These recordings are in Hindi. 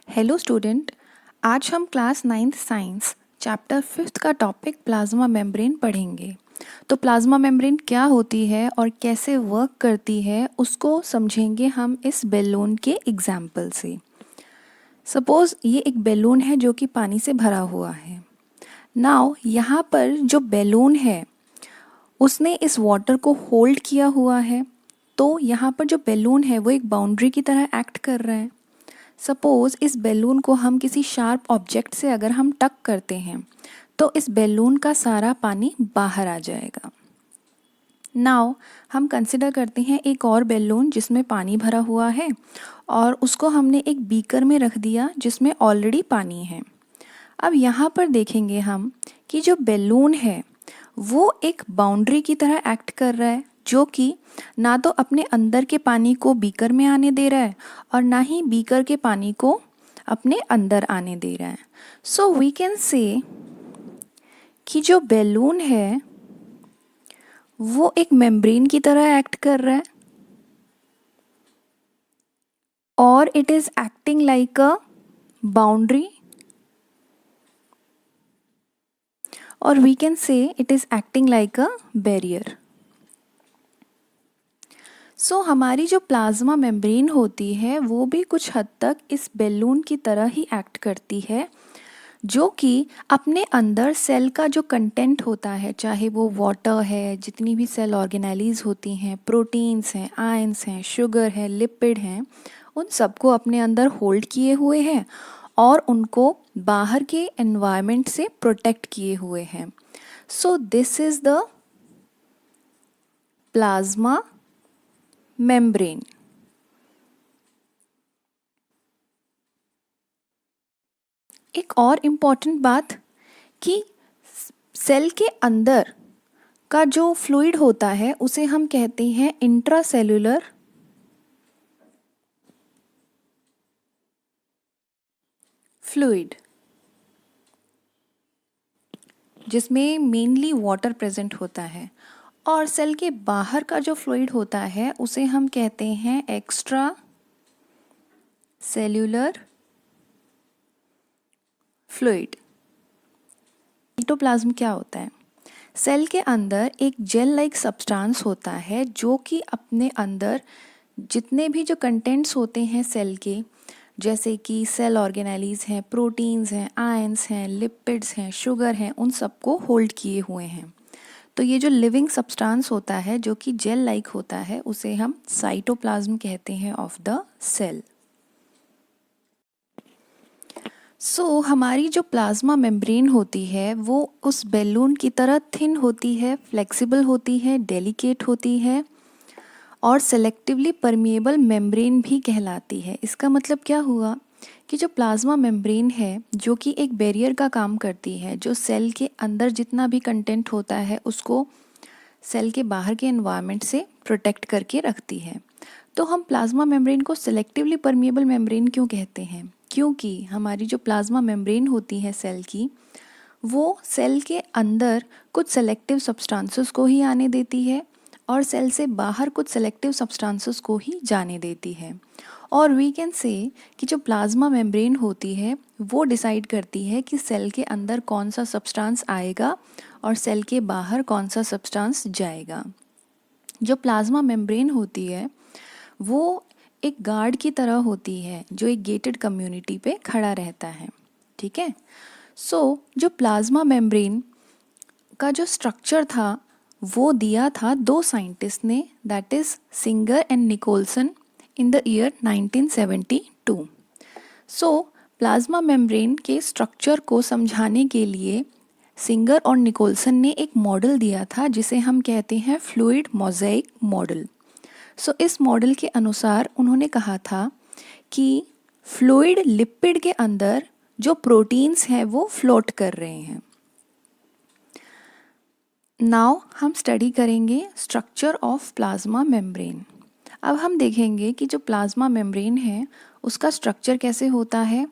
Hello student. आज हम class 9th science chapter 5th का टॉपिक प्लाज्मा मेम्ब्रेन पढ़ेंगे। तो प्लाज्मा मेम्ब्रेन क्या होती है और कैसे वर्क करती है उसको समझेंगे हम इस बैलून के एग्जाम्पल से। सपोज़ ये एक बैलून है जो कि पानी से भरा हुआ है। नाउ यहाँ पर जो बैलून है उसने इस वाटर को होल्ड किया हुआ है, तो यहाँ पर जो बैलून है वो एक बाउंड्री की तरह एक्ट कर रहा है। सपोज़ इस बैलून को हम किसी शार्प ऑब्जेक्ट से अगर हम टक करते हैं तो इस बैलून का सारा पानी बाहर आ जाएगा। नाउ हम कंसिडर करते हैं एक और बैलून जिसमें पानी भरा हुआ है और उसको हमने एक बीकर में रख दिया जिसमें ऑलरेडी पानी है। अब यहाँ पर देखेंगे हम कि जो बैलून है वो एक बाउंड्री की तरह एक्ट कर रहा है, जो कि ना तो अपने अंदर के पानी को बीकर में आने दे रहा है और ना ही बीकर के पानी को अपने अंदर आने दे रहा है। सो वी कैन से कि जो बैलून है वो एक मेम्ब्रेन की तरह एक्ट कर रहा है और it is acting like a boundary, और we can say it is acting like a barrier. So हमारी जो प्लाज्मा मेम्ब्रेन होती है वो भी कुछ हद तक इस बैलून की तरह ही एक्ट करती है, जो कि अपने अंदर सेल का जो कंटेंट होता है, चाहे वो वाटर है, जितनी भी सेल ऑर्गेनेलीज होती हैं, प्रोटीन्स हैं, आयंस हैं, शुगर है, लिपिड हैं, उन सबको अपने अंदर होल्ड किए हुए हैं और उनको बाहर के एनवायरनमेंट से प्रोटेक्ट किए हुए हैं। So this is the plasma membrane. एक और इम्पॉर्टेंट बात कि सेल के अंदर का जो फ्लूइड होता है उसे हम कहते हैं इंट्रासेल्युलर फ्लूइड, जिसमें मेनली वाटर प्रेजेंट होता है। और सेल के बाहर का जो फ्लूइड होता है उसे हम कहते हैं एक्स्ट्रा सेल्यूलर फ्लूइड। साइटोप्लाज्म क्या होता है? सेल के अंदर एक जेल लाइक सब्सटेंस होता है जो कि अपने अंदर जितने भी जो कंटेंट्स होते हैं सेल के, जैसे कि सेल ऑर्गेनेलीज हैं, प्रोटीन्स हैं, आयंस हैं, लिपिड्स हैं, शुगर हैं, उन सबको होल्ड किए हुए हैं। तो ये जो लिविंग सब्सटेंस होता है जो कि जेल लाइक होता है उसे हम साइटोप्लाज्म कहते हैं ऑफ द सेल। सो हमारी जो प्लाज्मा मेम्ब्रेन होती है वो उस बैलून की तरह थिन होती है, फ्लेक्सिबल होती है, डेलिकेट होती है और सेलेक्टिवली परमिएबल मेम्ब्रेन भी कहलाती है। इसका मतलब क्या हुआ कि जो प्लाज्मा मेम्ब्रेन है जो कि एक बैरियर का काम करती है, जो सेल के अंदर जितना भी कंटेंट होता है उसको सेल के बाहर के एनवायरनमेंट से प्रोटेक्ट करके रखती है। तो हम प्लाज्मा मेम्ब्रेन को सेलेक्टिवली परमिएबल मेम्ब्रेन क्यों कहते हैं? क्योंकि हमारी जो प्लाज्मा मेम्ब्रेन होती है सेल की, वो सेल के अंदर कुछ सेलेक्टिव सब्सटेंसेस को ही आने देती है और सेल से बाहर कुछ सेलेक्टिव सब्सटेंसेस को ही जाने देती है। और वी कैन से कि जो प्लाज्मा मेम्ब्रेन होती है वो डिसाइड करती है कि सेल के अंदर कौन सा सब्सटेंस आएगा और सेल के बाहर कौन सा सब्सटेंस जाएगा। जो प्लाज्मा मेम्ब्रेन होती है वो एक गार्ड की तरह होती है जो एक गेटेड कम्युनिटी पे खड़ा रहता है। ठीक है। सो जो प्लाज्मा मेम्ब्रेन का जो स्ट्रक्चर था वो दिया था दो साइंटिस्ट ने, that is Singer and Nicolson in the year 1972। So plasma membrane के स्ट्रक्चर को समझाने के लिए सिंगर और निकोलसन ने एक मॉडल दिया था जिसे हम कहते हैं फ्लूइड मोज़ेक मॉडल। सो इस मॉडल के अनुसार उन्होंने कहा था कि फ्लूइड लिपिड के अंदर जो प्रोटीन्स हैं वो फ्लोट कर रहे हैं। नाउ हम स्टडी करेंगे स्ट्रक्चर ऑफ प्लाज्मा मेम्ब्रेन। अब हम देखेंगे कि जो प्लाज्मा मेम्ब्रेन है उसका स्ट्रक्चर कैसे होता है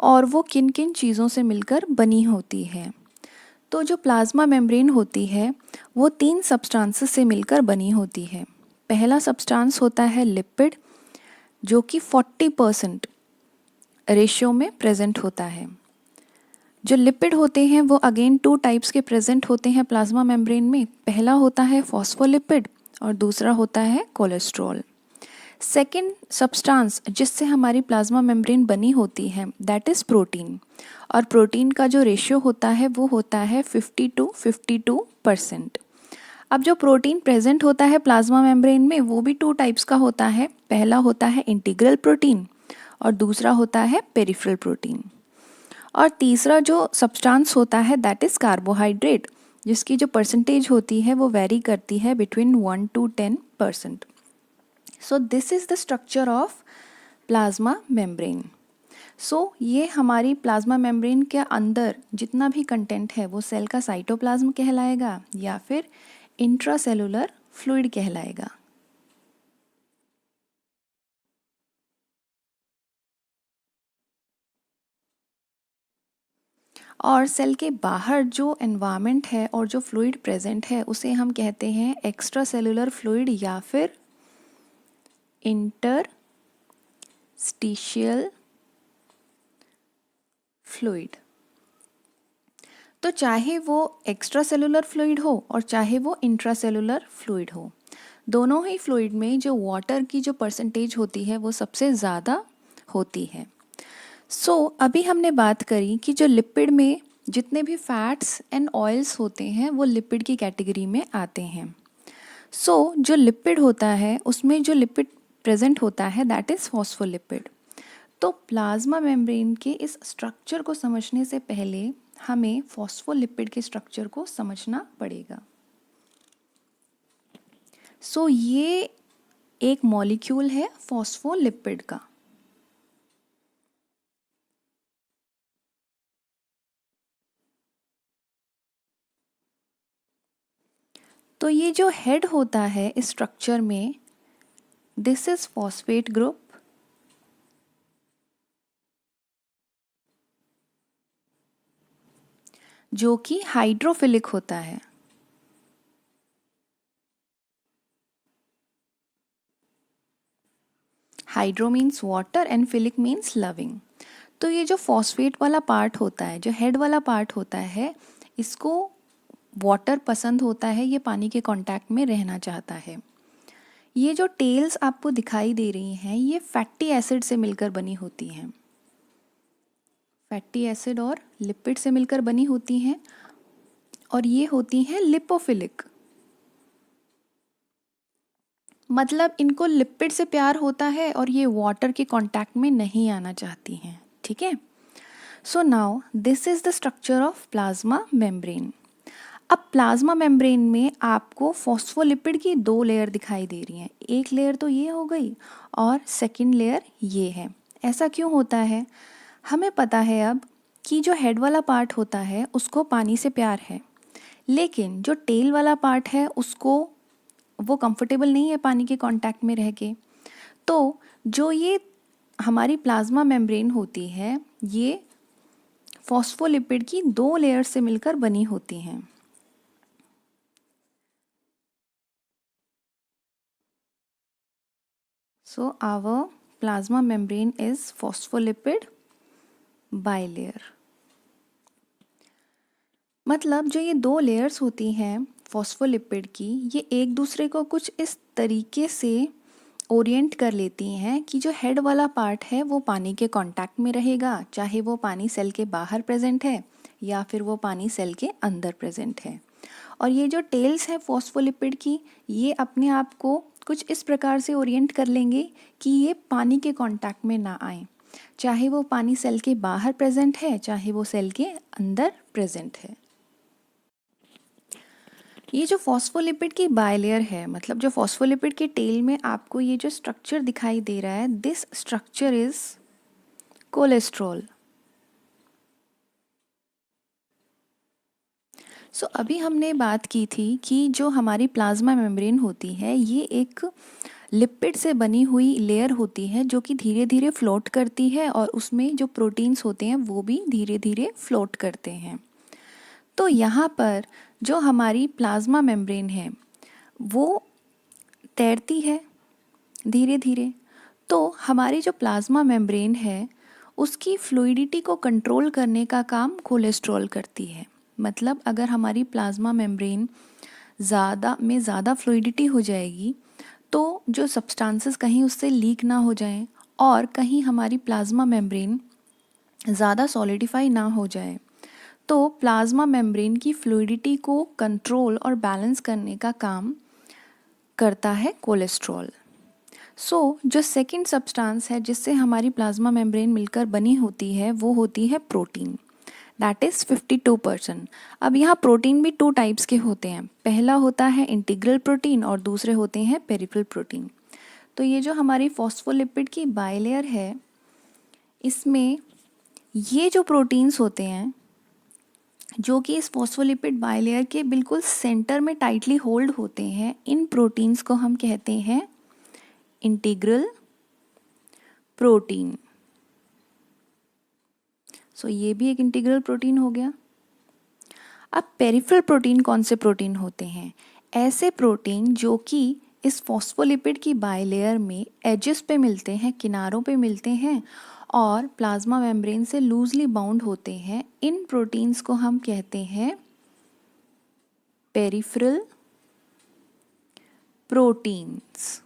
और वो किन किन चीज़ों से मिलकर बनी होती है। तो जो प्लाज्मा मेम्ब्रेन होती है वो 3 सब्सटेंसेस से मिलकर बनी होती है। पहला सब्सटेंस होता है लिपिड, जो कि 40% रेशियो में प्रेजेंट होता है। जो लिपिड होते हैं वो अगेन 2 टाइप्स के प्रेजेंट होते हैं प्लाज्मा मेम्ब्रेन में। पहला होता है फॉस्फोलिपिड और दूसरा होता है कोलेस्ट्रॉल। सेकेंड सब्सटेंस जिससे हमारी प्लाज्मा मेम्ब्रेन बनी होती है दैट इज़ प्रोटीन, और प्रोटीन का जो रेशियो होता है वो होता है 50 to 52%। अब जो प्रोटीन प्रेजेंट होता है प्लाज्मा मेम्ब्रेन में वो भी 2 टाइप्स का होता है। पहला होता है इंटीग्रल प्रोटीन और दूसरा होता है पेरिफेरल प्रोटीन। और तीसरा जो सब्सटेंस होता है दैट इज़ कार्बोहाइड्रेट, जिसकी जो परसेंटेज होती है वो वेरी करती है between 1 to 10%। So this is the structure of plasma membrane. So ये हमारी प्लाज्मा मेम्ब्रेन के अंदर जितना भी कंटेंट है वो सेल का साइटोप्लाज्म कहलाएगा या फिर इंट्रासेलुलर फ्लूइड कहलाएगा। और सेल के बाहर जो एनवायरनमेंट है और जो फ्लूइड प्रेजेंट है उसे हम कहते हैं एक्स्ट्रा सेलुलर फ्लूइड या फिर इंटरस्टिशियल फ्लूइड। तो चाहे वो एक्स्ट्रा सेलुलर फ्लूइड हो और चाहे वो इंट्रासेलुलर फ्लूइड हो, दोनों ही फ्लूइड में जो वाटर की जो परसेंटेज होती है वो सबसे ज़्यादा होती है। अभी हमने बात करी कि जो लिपिड में जितने भी फैट्स एंड ऑयल्स होते हैं वो लिपिड की कैटेगरी में आते हैं। जो लिपिड होता है उसमें जो लिपिड प्रेजेंट होता है दैट इज़ फॉस्फोलिपिड। तो प्लाज्मा मेम्ब्रेन के इस स्ट्रक्चर को समझने से पहले हमें फॉस्फोलिपिड के स्ट्रक्चर को समझना पड़ेगा। ये एक मॉलिक्यूल है फॉस्फोलिपिड का। तो ये जो हेड होता है इस स्ट्रक्चर में दिस इज फॉस्फेट ग्रुप, जो कि हाइड्रोफिलिक होता है। Hydro means water and philic means loving. तो ये जो फॉस्फेट वाला पार्ट होता है, जो हेड वाला पार्ट होता है, इसको वाटर पसंद होता है, ये पानी के कांटेक्ट में रहना चाहता है। ये जो टेल्स आपको दिखाई दे रही हैं ये फैटी एसिड से मिलकर बनी होती हैं। फैटी एसिड और लिपिड से मिलकर बनी होती हैं और ये होती हैं लिपोफिलिक। मतलब इनको लिपिड से प्यार होता है और ये वाटर के कांटेक्ट में नहीं आना चाहती हैं। ठीक है। So now this is the structure of plasma membrane. अब प्लाज्मा मेम्ब्रेन में आपको फॉस्फोलिपिड की 2 लेयर दिखाई दे रही हैं। एक लेयर तो ये हो गई और सेकंड लेयर ये है। ऐसा क्यों होता है? हमें पता है अब कि जो हेड वाला पार्ट होता है उसको पानी से प्यार है, लेकिन जो टेल वाला पार्ट है उसको वो कंफर्टेबल नहीं है पानी के कांटेक्ट में रह के। तो जो ये हमारी प्लाज्मा मेम्ब्रेन होती है ये फॉस्फोलिपिड की 2 लेयर से मिलकर बनी होती हैं। So our plasma membrane is phospholipid bilayer। मतलब जो ये 2 लेयर्स होती हैं फॉस्फोलिपिड की, ये एक दूसरे को कुछ इस तरीके से ओरिएंट कर लेती हैं कि जो हेड वाला पार्ट है वो पानी के कांटेक्ट में रहेगा, चाहे वो पानी सेल के बाहर प्रेजेंट है या फिर वो पानी सेल के अंदर प्रेजेंट है। और ये जो टेल्स है फॉस्फोलिपिड की, ये अपने आप को कुछ इस प्रकार से ओरिएंट कर लेंगे कि ये पानी के कांटेक्ट में ना आए, चाहे वो पानी सेल के बाहर प्रेजेंट है चाहे वो सेल के अंदर प्रेजेंट है। ये जो फॉस्फोलिपिड की बायलेयर है, मतलब जो फॉस्फोलिपिड के टेल में आपको ये जो स्ट्रक्चर दिखाई दे रहा है, दिस स्ट्रक्चर इज कोलेस्ट्रॉल। अभी हमने बात की थी कि जो हमारी प्लाज्मा मेम्ब्रेन होती है ये एक लिपिड से बनी हुई लेयर होती है जो कि धीरे धीरे फ्लोट करती है और उसमें जो प्रोटीन्स होते हैं वो भी धीरे धीरे फ्लोट करते हैं। तो यहाँ पर जो हमारी प्लाज्मा मेम्ब्रेन है वो तैरती है धीरे धीरे। तो हमारी जो प्लाज्मा मेम्ब्रेन है उसकी फ्लूइडिटी को कंट्रोल करने का काम कोलेस्ट्रॉल करती है। मतलब अगर हमारी प्लाज्मा मेम्ब्रेन ज़्यादा फ्लूइडिटी हो जाएगी तो जो सब्सटेंसेस कहीं उससे लीक ना हो जाएं और कहीं हमारी प्लाज्मा मेम्ब्रेन ज़्यादा सॉलिडिफाई ना हो जाए, तो प्लाज्मा मेम्ब्रेन की फ्लूइडिटी को कंट्रोल और बैलेंस करने का काम करता है कोलेस्ट्रॉल। जो सेकंड सब्सटेंस है जिससे हमारी प्लाज्मा मेम्ब्रेन मिलकर बनी होती है वो होती है प्रोटीन, दैट इज़ 52%। अब यहाँ प्रोटीन भी 2 टाइप्स के होते हैं, पहला होता है इंटीग्रल प्रोटीन और दूसरे होते हैं पेरिफेरल प्रोटीन। तो ये जो हमारी फॉस्फोलिपिड की बाइलेयर है, इसमें ये जो प्रोटीन्स होते हैं जो कि इस फॉस्फोलिपिड बाइलेयर के बिल्कुल सेंटर में टाइटली होल्ड होते हैं, इन प्रोटीन्स को हम कहते हैं इंटीग्रल प्रोटीन। ये भी एक इंटीग्रल प्रोटीन हो गया। अब पेरिफेरल प्रोटीन कौन से प्रोटीन होते हैं? ऐसे प्रोटीन जो कि इस फॉस्फोलिपिड की बाइलेयर में एजेस पे मिलते हैं, किनारों पे मिलते हैं और प्लाज्मा मेम्ब्रेन से लूजली बाउंड होते हैं। इन प्रोटीन्स को हम कहते हैं पेरिफेरल प्रोटीन्स।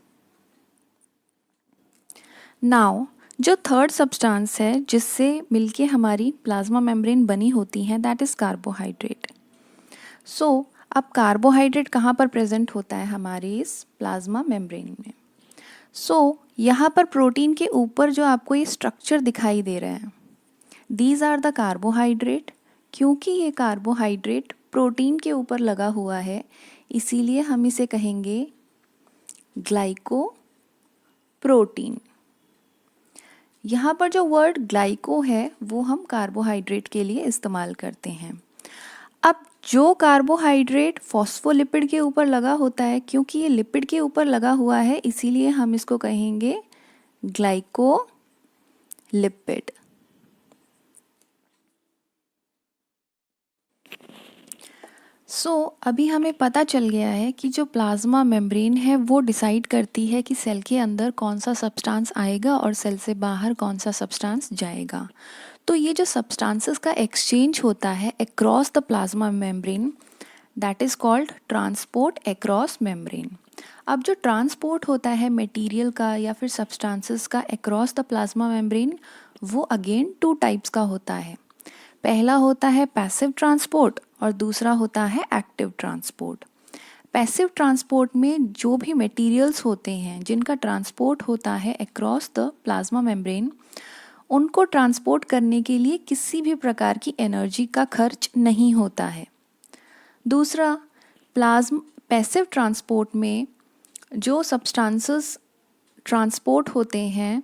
नाउ जो थर्ड सब्सटेंस है जिससे मिलके हमारी प्लाज्मा मेम्ब्रेन बनी होती है, दैट इज़ कार्बोहाइड्रेट। अब कार्बोहाइड्रेट कहाँ पर प्रेजेंट होता है हमारी इस प्लाज्मा मेम्ब्रेन में? यहाँ पर प्रोटीन के ऊपर जो आपको ये स्ट्रक्चर दिखाई दे रहा है, दीज आर द कार्बोहाइड्रेट। क्योंकि ये कार्बोहाइड्रेट प्रोटीन के ऊपर लगा हुआ है, इसीलिए हम इसे कहेंगे ग्लाइकोप्रोटीन। यहाँ पर जो वर्ड ग्लाइको है वो हम कार्बोहाइड्रेट के लिए इस्तेमाल करते हैं। अब जो कार्बोहाइड्रेट फॉस्फोलिपिड के ऊपर लगा होता है, क्योंकि ये लिपिड के ऊपर लगा हुआ है, इसीलिए हम इसको कहेंगे ग्लाइकोलिपिड। अभी हमें पता चल गया है कि जो प्लाज्मा मेम्ब्रेन है वो डिसाइड करती है कि सेल के अंदर कौन सा सब्सटेंस आएगा और सेल से बाहर कौन सा सब्सटेंस जाएगा। तो ये जो सब्सटेंसेस का एक्सचेंज होता है across the plasma membrane, that is called transport across membrane. अब जो ट्रांसपोर्ट होता है मटेरियल का या फिर सब्सटेंसेस का अक्रॉस द प्लाज्मा मेम्ब्रेन, वो अगेन 2 टाइप्स का होता है। पहला होता है पैसिव ट्रांसपोर्ट और दूसरा होता है एक्टिव ट्रांसपोर्ट। पैसिव ट्रांसपोर्ट में जो भी मटेरियल्स होते हैं जिनका ट्रांसपोर्ट होता है अक्रॉस द प्लाज्मा मेम्ब्रेन, उनको ट्रांसपोर्ट करने के लिए किसी भी प्रकार की एनर्जी का खर्च नहीं होता है। दूसरा, पैसिव ट्रांसपोर्ट में जो सब्सटेंसेस ट्रांसपोर्ट होते हैं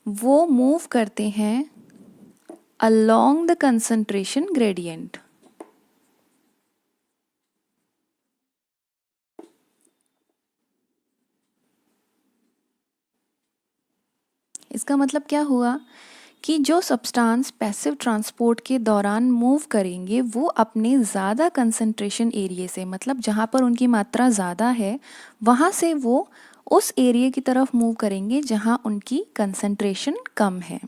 वो मूव करते हैं along the concentration gradient। इसका मतलब क्या हुआ कि जो सब्सटेंस पैसिव ट्रांसपोर्ट के दौरान मूव करेंगे वो अपने ज़्यादा कंसंट्रेशन एरिया से, मतलब जहाँ पर उनकी मात्रा ज़्यादा है वहाँ से वो उस एरिया की तरफ मूव करेंगे जहाँ उनकी कंसंट्रेशन कम है।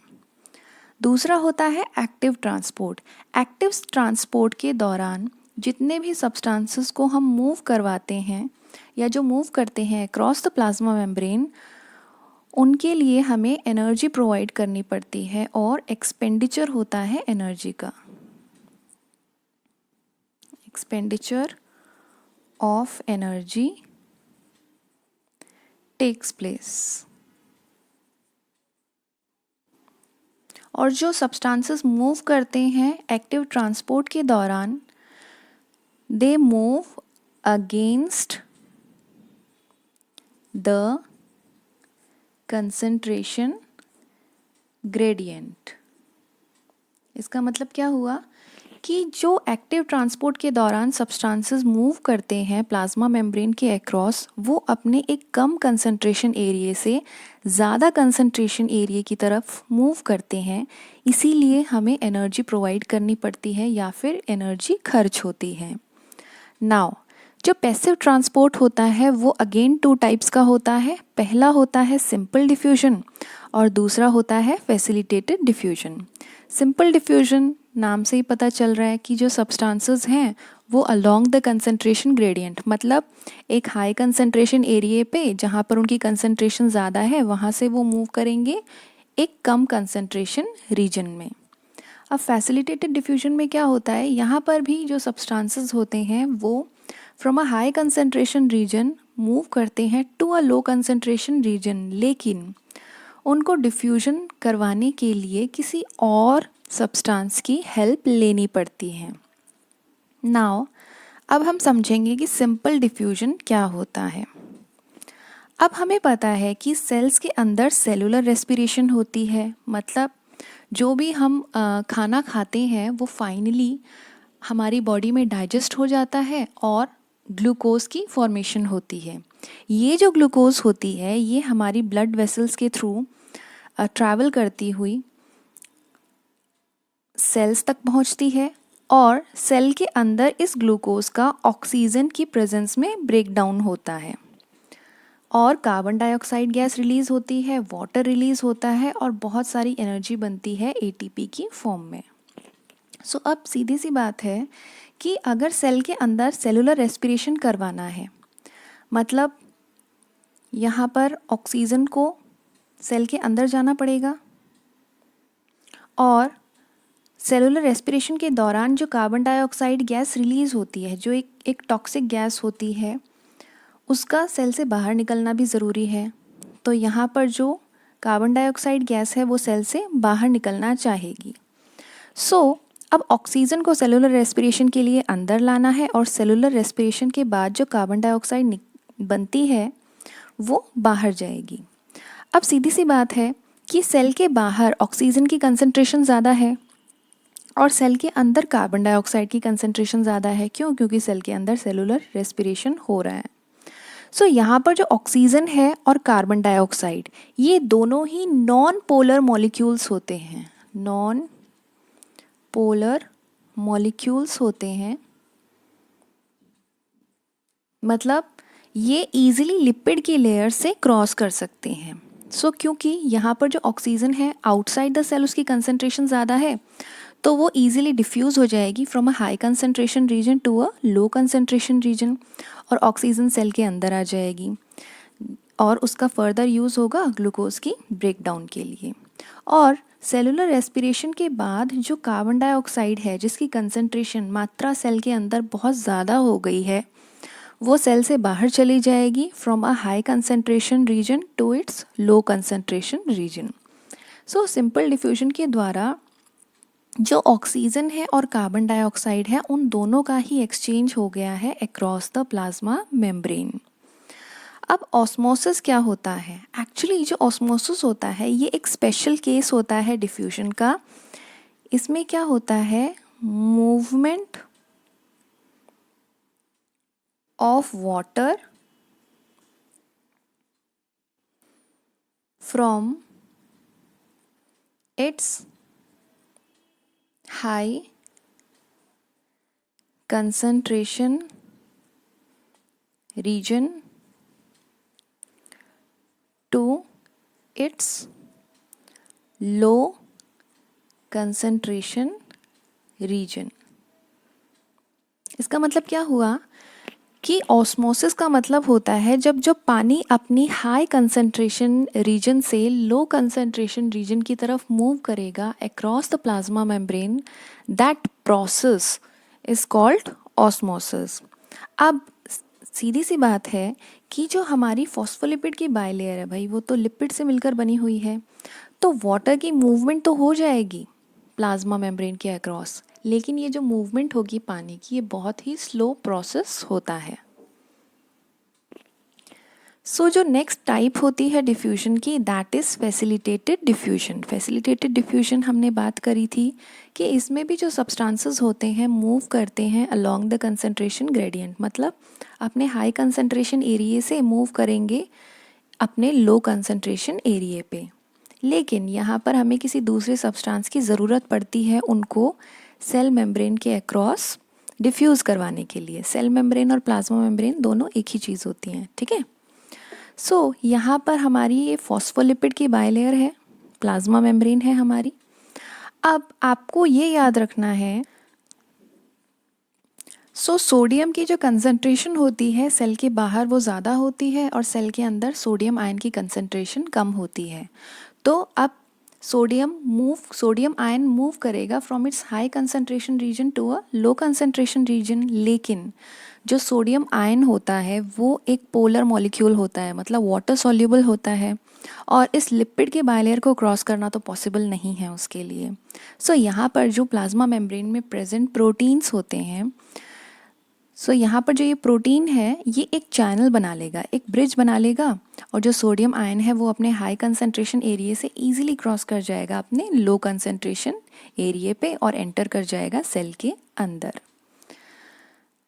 दूसरा होता है एक्टिव ट्रांसपोर्ट। एक्टिव ट्रांसपोर्ट के दौरान जितने भी सब्सटेंसेस को हम मूव करवाते हैं या जो मूव करते हैं अक्रॉस द प्लाज्मा मेम्ब्रेन, उनके लिए हमें एनर्जी प्रोवाइड करनी पड़ती है और एक्सपेंडिचर होता है एनर्जी का। Expenditure of energy takes place. और जो सब्सटेंसेस मूव करते हैं एक्टिव ट्रांसपोर्ट के दौरान, they move against the concentration gradient. इसका मतलब क्या हुआ कि जो एक्टिव ट्रांसपोर्ट के दौरान सब्सटेंसेस मूव करते हैं प्लाज्मा मेम्ब्रेन के अक्रॉस, वो अपने एक कम कंसंट्रेशन एरिया से ज़्यादा कंसंट्रेशन एरिया की तरफ मूव करते हैं, इसीलिए हमें एनर्जी प्रोवाइड करनी पड़ती है या फिर एनर्जी खर्च होती है। नाउ जो पैसिव ट्रांसपोर्ट होता है वो अगेन टू टाइप्स का होता है। पहला होता है सिंपल डिफ्यूजन और दूसरा होता है फैसिलिटेटेड डिफ्यूजन। सिंपल डिफ्यूजन नाम से ही पता चल रहा है कि जो सब्सटेंसेस हैं वो अलोंग द कंसंट्रेशन ग्रेडियंट, मतलब एक हाई कंसंट्रेशन एरिया पे जहाँ पर उनकी कंसंट्रेशन ज़्यादा है वहाँ से वो मूव करेंगे एक कम कंसंट्रेशन रीजन में। अब फैसिलिटेटेड डिफ्यूजन में क्या होता है, यहाँ पर भी जो सब्सटेंसेस होते हैं वो from a high concentration region move करते हैं to a low concentration region, लेकिन उनको डिफ्यूजन करवाने के लिए किसी और सब्सटेंस की हेल्प लेनी पड़ती है। नाउ अब हम समझेंगे कि सिंपल डिफ्यूजन क्या होता है। अब हमें पता है कि सेल्स के अंदर सेलुलर रेस्पिरेशन होती है, मतलब जो भी हम खाना खाते हैं वो फाइनली हमारी बॉडी में डाइजेस्ट हो जाता है और ग्लूकोज की फॉर्मेशन होती है। ये जो ग्लूकोज होती है ये हमारी ब्लड वेसल्स के थ्रू ट्रैवल करती हुई सेल्स तक पहुंचती है और सेल के अंदर इस ग्लूकोज का ऑक्सीजन की प्रेजेंस में ब्रेक डाउन होता है और कार्बन डाइऑक्साइड गैस रिलीज़ होती है, वाटर रिलीज़ होता है और बहुत सारी एनर्जी बनती है एटीपी की फॉर्म में। सो अब सीधी सी बात है कि अगर सेल के अंदर सेलुलर रेस्पिरेशन करवाना है, मतलब यहाँ पर ऑक्सीजन को सेल के अंदर जाना पड़ेगा और सेलुलर रेस्पिरेशन के दौरान जो कार्बन डाइऑक्साइड गैस रिलीज़ होती है, जो एक टॉक्सिक गैस होती है, उसका सेल से बाहर निकलना भी ज़रूरी है। तो यहाँ पर जो कार्बन डाइऑक्साइड गैस है वो सेल से बाहर निकलना चाहेगी। अब ऑक्सीजन को सेलुलर रेस्पिरेशन के लिए अंदर लाना है और सेलुलर रेस्पिरेशन के बाद जो कार्बन डाइऑक्साइड बनती है वो बाहर जाएगी। अब सीधी सी बात है कि सेल के बाहर ऑक्सीजन की कंसंट्रेशन ज़्यादा है और सेल के अंदर कार्बन डाइऑक्साइड की कंसंट्रेशन ज़्यादा है। क्यों? क्योंकि सेल के अंदर सेलुलर रेस्पिरेशन हो रहा है। यहाँ पर जो ऑक्सीजन है और कार्बन डाइऑक्साइड ये दोनों ही नॉन पोलर मॉलिक्यूल्स होते हैं, नॉन पोलर मॉलिक्यूल्स होते हैं, मतलब ये इजीली लिपिड की लेयर से क्रॉस कर सकते हैं। क्योंकि यहाँ पर जो ऑक्सीजन है आउटसाइड द सेल उसकी कंसंट्रेशन ज़्यादा है तो वो इजीली डिफ्यूज़ हो जाएगी from a high concentration region to a low concentration region और ऑक्सीजन सेल के अंदर आ जाएगी और उसका फर्दर यूज़ होगा ग्लूकोज की ब्रेकडाउन के लिए। और सेलुलर रेस्पिरेशन के बाद जो कार्बन डाइऑक्साइड है जिसकी कंसंट्रेशन मात्रा सेल के अंदर बहुत ज़्यादा हो गई है वो सेल से बाहर चली जाएगी from a high concentration region to its low concentration region. Simple diffusion के द्वारा जो ऑक्सीजन है और कार्बन डाइऑक्साइड है उन दोनों का ही एक्सचेंज हो गया है अक्रॉस द प्लाज्मा मेम्ब्रेन। अब ऑस्मोसिस क्या होता है? एक्चुअली जो ऑस्मोसिस होता है ये एक स्पेशल केस होता है डिफ्यूजन का। इसमें क्या होता है, movement of water from its high concentration region to its low concentration region। इसका मतलब क्या हुआ कि ऑस्मोसिस का मतलब होता है जब जो पानी अपनी हाई कंसंट्रेशन रीजन से लो कंसंट्रेशन रीजन की तरफ मूव करेगा across the plasma membrane, that process is called osmosis. अब सीधी सी बात है कि जो हमारी फॉस्फोलिपिड की बाइलेयर है भाई वो तो लिपिड से मिलकर बनी हुई है, तो वाटर की मूवमेंट तो हो जाएगी प्लाज्मा मेम्ब्रेन के अक्रॉस, लेकिन ये जो मूवमेंट होगी पानी की ये बहुत ही स्लो प्रोसेस होता है। जो नेक्स्ट टाइप होती है डिफ्यूजन की that is facilitated diffusion. Facilitated diffusion हमने बात करी थी कि इसमें भी जो सब्सटेंसेस होते हैं मूव करते हैं अलोंग द कंसंट्रेशन ग्रेडियंट, मतलब अपने हाई कंसंट्रेशन एरिया से मूव करेंगे अपने लो कंसंट्रेशन एरिया पे, लेकिन यहाँ पर हमें किसी दूसरे सब्सटेंस की ज़रूरत पड़ती है उनको सेल मेम्ब्रेन के अक्रॉस डिफ्यूज़ करवाने के लिए। सेल मेम्ब्रेन और प्लाज्मा मेम्ब्रेन दोनों एक ही चीज़ होती हैं, ठीक है। सो यहाँ पर हमारी ये फॉस्फोलिपिड की बाइलेयर है, प्लाज्मा मेम्ब्रेन है हमारी। अब आपको ये याद रखना है, सोडियम की जो कंसंट्रेशन होती है सेल के बाहर वो ज़्यादा होती है और सेल के अंदर सोडियम आयन की कंसंट्रेशन कम होती है। तो अब सोडियम आयन मूव करेगा from its high concentration region to a low concentration region, लेकिन जो सोडियम आयन होता है वो एक पोलर मॉलिक्यूल होता है, मतलब वाटर सॉल्युबल होता है, और इस लिपिड के बाइलेयर को क्रॉस करना तो पॉसिबल नहीं है उसके लिए। यहाँ पर जो प्लाज्मा मेम्ब्रेन में प्रेजेंट प्रोटीन्स होते हैं, यहाँ पर जो ये प्रोटीन है ये एक चैनल बना लेगा, एक ब्रिज बना लेगा, और जो सोडियम आयन है वो अपने हाई कंसंट्रेशन एरिया से इजीली क्रॉस कर जाएगा अपने लो कंसंट्रेशन एरिया पे और एंटर कर जाएगा सेल के अंदर।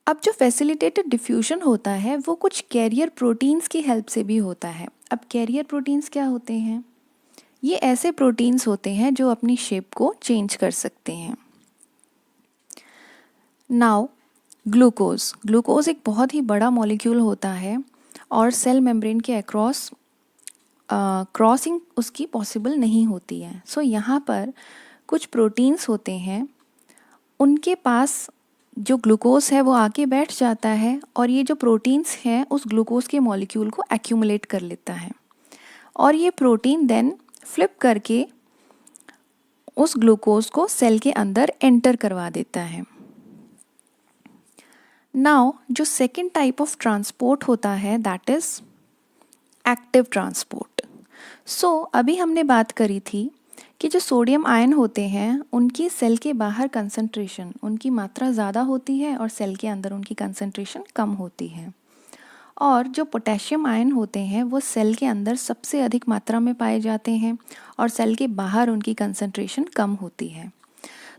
अब जो फैसिलिटेटेड डिफ्यूजन होता है वो कुछ कैरियर प्रोटीन्स की हेल्प से भी होता है। अब कैरियर प्रोटीन्स क्या होते हैं? ये ऐसे प्रोटीन्स होते हैं जो अपनी शेप को चेंज कर सकते हैं। नाउ ग्लूकोज एक बहुत ही बड़ा मॉलिक्यूल होता है और सेल मेम्ब्रेन के अक्रॉस क्रॉसिंग उसकी पॉसिबल नहीं होती है। यहाँ पर कुछ प्रोटीन्स होते हैं, उनके पास जो ग्लूकोज है वो आके बैठ जाता है और ये जो प्रोटीन्स हैं उस ग्लूकोज के मॉलिक्यूल को एक्यूमुलेट कर लेता है और ये प्रोटीन देन फ्लिप करके उस ग्लूकोज को सेल के अंदर एंटर करवा देता है। नाउ जो सेकेंड टाइप ऑफ ट्रांसपोर्ट होता है दैट इज़ एक्टिव ट्रांसपोर्ट। अभी हमने बात करी थी कि जो सोडियम आयन होते हैं उनकी सेल के बाहर कंसंट्रेशन, उनकी मात्रा ज़्यादा होती है और सेल के अंदर उनकी कंसंट्रेशन कम होती है, और जो पोटेशियम आयन होते हैं वो सेल के अंदर सबसे अधिक मात्रा में पाए जाते हैं और सेल के बाहर उनकी कंसंट्रेशन कम होती है।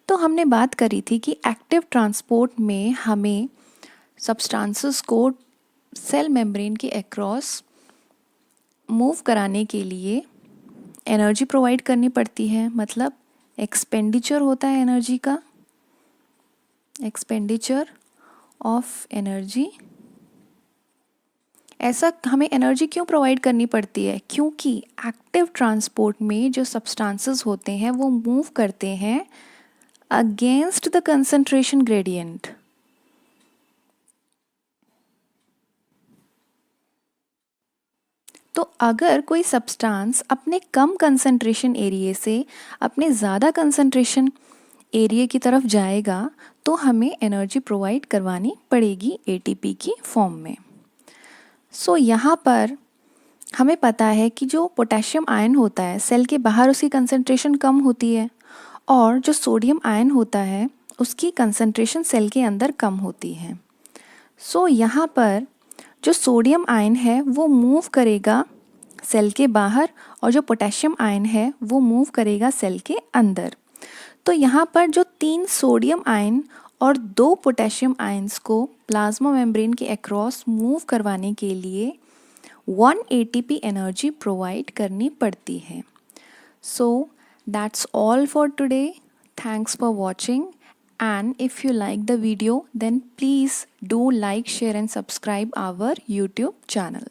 तो हमने बात करी थी कि एक्टिव ट्रांसपोर्ट में हमें सब्सटेंसेस को सेल मेम्ब्रेन के अक्रॉस मूव कराने के लिए एनर्जी प्रोवाइड करनी पड़ती है, मतलब एक्सपेंडिचर होता है एनर्जी का, एक्सपेंडिचर ऑफ एनर्जी। ऐसा हमें एनर्जी क्यों प्रोवाइड करनी पड़ती है? क्योंकि एक्टिव ट्रांसपोर्ट में जो सब्सटेंसेस होते हैं वो मूव करते हैं अगेंस्ट द कंसंट्रेशन ग्रेडियंट। तो अगर कोई सब्सटेंस अपने कम कंसंट्रेशन एरिया से अपने ज़्यादा कंसंट्रेशन एरिया की तरफ जाएगा तो हमें एनर्जी प्रोवाइड करवानी पड़ेगी एटीपी की फॉर्म में। यहाँ पर हमें पता है कि जो पोटेशियम आयन होता है सेल के बाहर उसकी कंसंट्रेशन कम होती है और जो सोडियम आयन होता है उसकी कंसंट्रेशन सेल के अंदर कम होती है। यहाँ पर जो सोडियम आयन है वो मूव करेगा सेल के बाहर और जो पोटेशियम आयन है वो मूव करेगा सेल के अंदर। तो यहाँ पर जो 3 सोडियम आयन और 2 पोटेशियम आयंस को प्लाज्मा मेम्ब्रेन के अक्रॉस मूव करवाने के लिए 1 एटीपी एनर्जी प्रोवाइड करनी पड़ती है। That's all for today. Thanks for watching, and if you like the video then please do like, share and subscribe our YouTube channel.